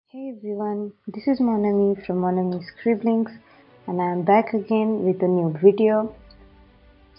Hey everyone, this is Monami from Monami Scribblings and I am back again with a new video.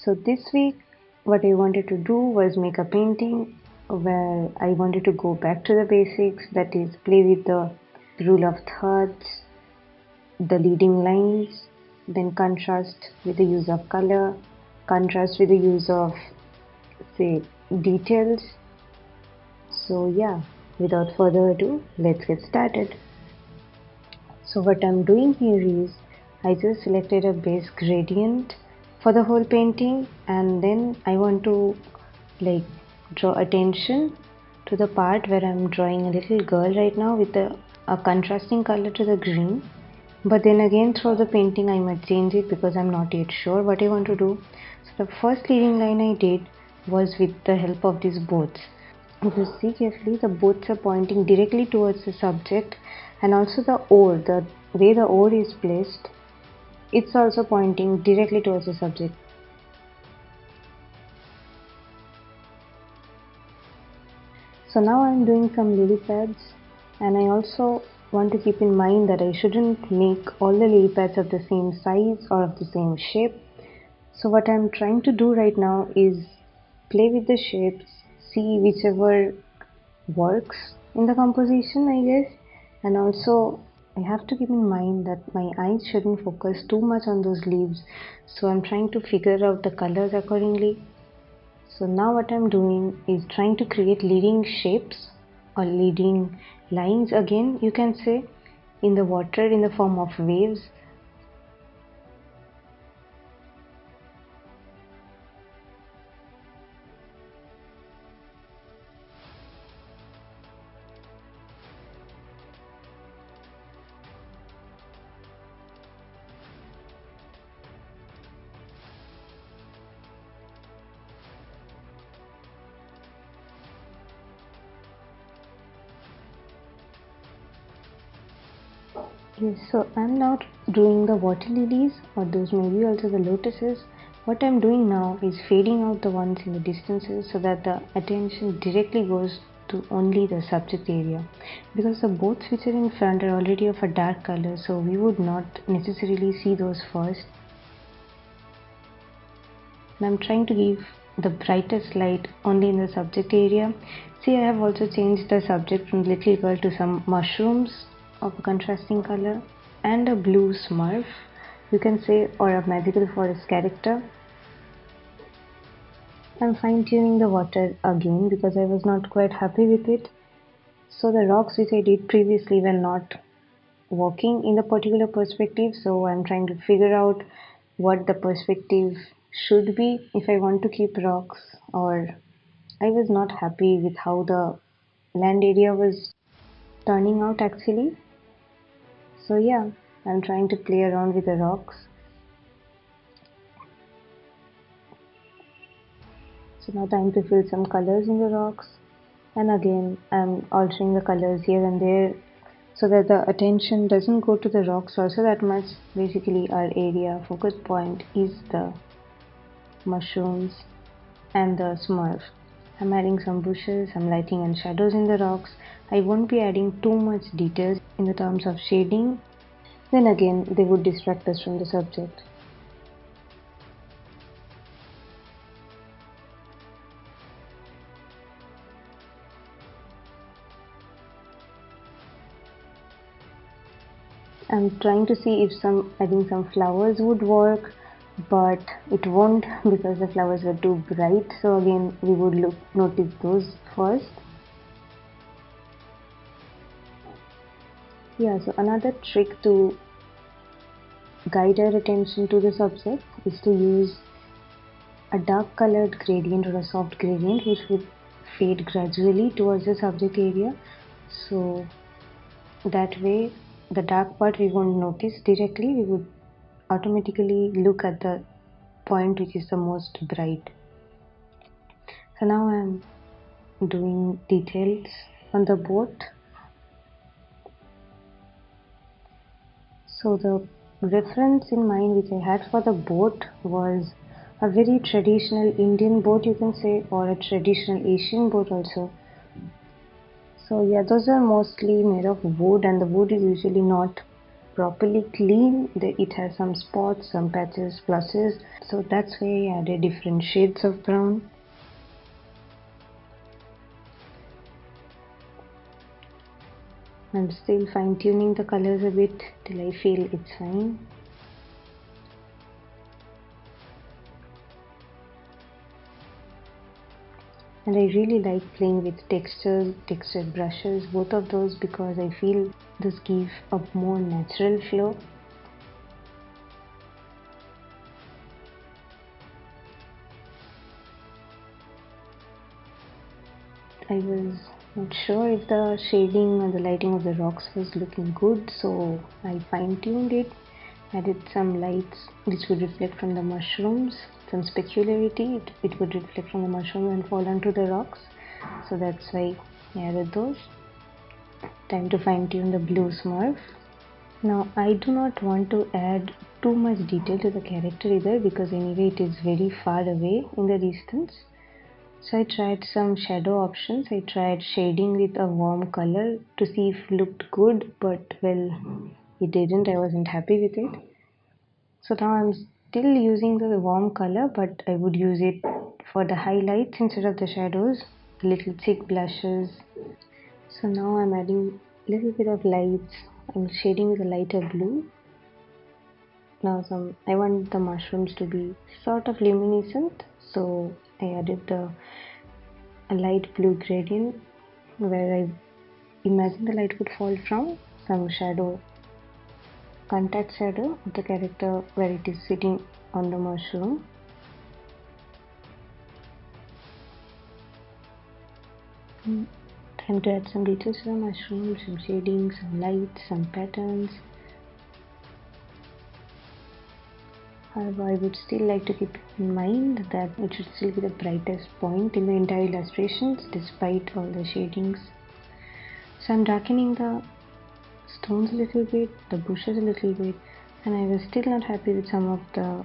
So this week what I wanted to do was make a painting where I wanted to go back to the basics, that is play with the rule of thirds, the leading lines, then contrast with the use of color, contrast with the use of say details. So yeah, without further ado, let's get started. So what I'm doing here is I just selected a base gradient for the whole painting, and then I want to like draw attention to the part where I'm drawing a little girl right now with a contrasting color to the green. But then again throughout the painting I might change it because I'm not yet sure what I want to do. So the first leading line I did was with the help of these boats. If you see carefully, the boats are pointing directly towards the subject, and also the oar, the way the oar is placed, it's also pointing directly towards the subject. So now I'm doing some lily pads, and I also want to keep in mind that I shouldn't make all the lily pads of the same size or of the same shape. So what I'm trying to do right now is play with the shapes, see whichever works in the composition, I guess. And also I have to keep in mind that my eyes shouldn't focus too much on those leaves, so I'm trying to figure out the colors accordingly. So now what I'm doing is trying to create leading shapes or leading lines, again you can say, in the water in the form of waves. Yes, so I'm not doing the water lilies, or those may be also the lotuses. What I'm doing now is fading out the ones in the distances so that the attention directly goes to only the subject area, because the boats which are in front are already of a dark color, so we would not necessarily see those first. And I'm trying to give the brightest light only in the subject area. See, I have also changed the subject from little girl to some mushrooms of a contrasting color and a blue smurf, you can say, or a magical forest character. I'm fine tuning the water again because I was not quite happy with it. So the rocks which I did previously were not working in the particular perspective, so I'm trying to figure out what the perspective should be if I want to keep rocks, or I was not happy with how the land area was turning out actually. So yeah, I'm trying to play around with the rocks. So now time to fill some colors in the rocks, and again I'm altering the colors here and there so that the attention doesn't go to the rocks also that much. Basically our area focus point is the mushrooms and the smurf. I'm adding some bushes, some lighting and shadows in the rocks. I won't be adding too much details in the terms of shading, then again they would distract us from the subject. I'm trying to see if adding some flowers would work, but it won't because the flowers were too bright, so again we would notice those first. Yeah, so another trick to guide our attention to the subject is to use a dark colored gradient or a soft gradient which would fade gradually towards the subject area, so that way the dark part we won't notice directly, we would automatically look at the point which is the most bright. So now I'm doing details on the boat. So the reference in mind which I had for the boat was a very traditional Indian boat, you can say, or a traditional Asian boat also. So yeah, those are mostly made of wood, and the wood is usually not properly clean. It has some spots, some patches, splotches. So that's why I added different shades of brown. I'm still fine tuning the colors a bit till I feel it's fine. And I really like playing with textured brushes, both of those, because I feel those give a more natural flow. I was not sure if the shading and the lighting of the rocks was looking good, so I fine-tuned it, added some lights which would reflect from the mushrooms, some specularity, it would reflect from the mushroom and fall onto the rocks, so that's why I added those. Time to fine-tune the blue smurf. Now I do not want to add too much detail to the character either, because anyway it is very far away in the distance. So I tried some shadow options. I tried shading with a warm color to see if it looked good, but well, it didn't. I wasn't happy with it. So now I'm still using the warm color, but I would use it for the highlights instead of the shadows, little thick blushes. So now I'm adding a little bit of lights. I'm shading with a lighter blue. Now I want the mushrooms to be sort of luminescent, so I added a light blue gradient where I imagine the light would fall from, some shadow, contact shadow of the character where it is sitting on the mushroom. Time to add some details to the mushroom, some shading, some lights, some patterns. However, I would still like to keep in mind that it should still be the brightest point in the entire illustrations despite all the shadings. So I'm darkening the stones a little bit, the bushes a little bit, and I was still not happy with some of the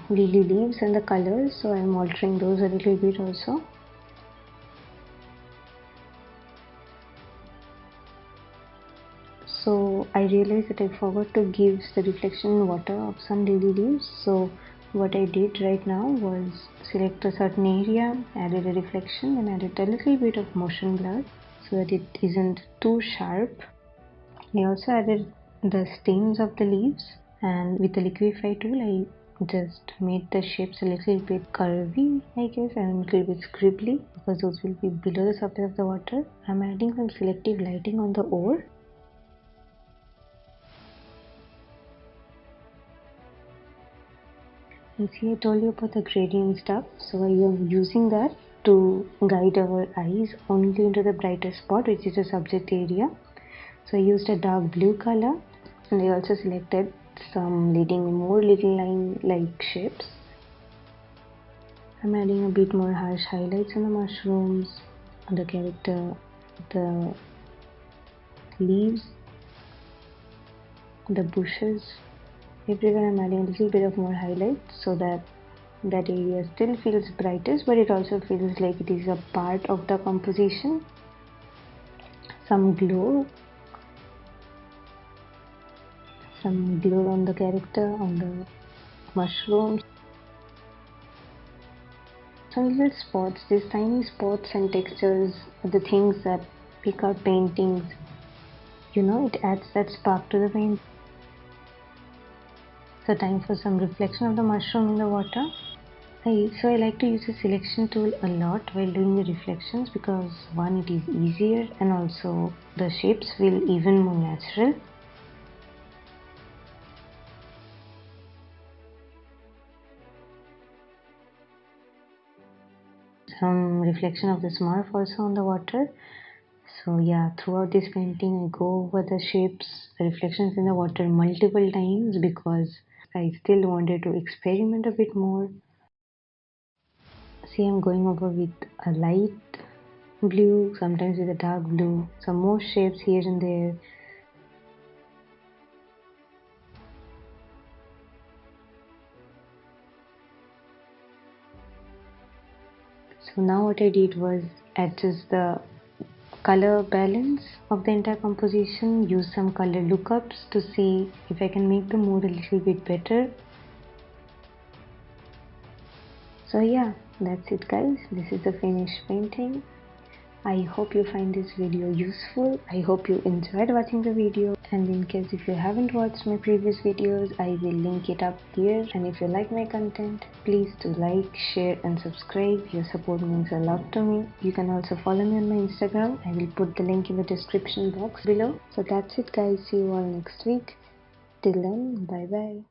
lily leaves and the colors, so I'm altering those a little bit also. So I realized that I forgot to give the reflection water of some lily leaves, so what I did right now was select a certain area, added a reflection and added a little bit of motion blur so that it isn't too sharp. I also added the stems of the leaves, and with the liquify tool I just made the shapes a little bit curvy, I guess, and a little bit scribbly because those will be below the surface of the water. I'm adding some selective lighting on the ore. And see, I told you about the gradient stuff, so I am using that to guide our eyes only into the brightest spot, which is the subject area. So I used a dark blue color, and I also selected some leading more little line like shapes. I'm adding a bit more harsh highlights on the mushrooms, on the character, the leaves, the bushes. Everywhere I'm adding a little bit of more highlights so that that area still feels brightest, but it also feels like it is a part of the composition. Some glow on the character, on the mushrooms. Some little spots, these tiny spots and textures are the things that pick out paintings. You know, it adds that spark to the paint. So time for some reflection of the mushroom in the water. So I like to use the selection tool a lot while doing the reflections because one, it is easier, and also the shapes feel even more natural. Some reflection of the smurf also on the water. So yeah, throughout this painting I go over the shapes, the reflections in the water multiple times because I still wanted to experiment a bit more. See, I'm going over with a light blue, sometimes with a dark blue, some more shapes here and there. So now what I did was adjust the color balance of the entire composition, use some color lookups to see if I can make the mood a little bit better. So yeah, that's it guys, this is the finished painting. I hope you find this video useful. I hope you enjoyed watching the video, and in case if you haven't watched my previous videos, I will link it up here. And if you like my content, please do like, share and subscribe. Your support means a lot to me. You can also follow me on my Instagram. I will put the link in the description box below. So that's it guys, see you all next week. Till then, bye bye.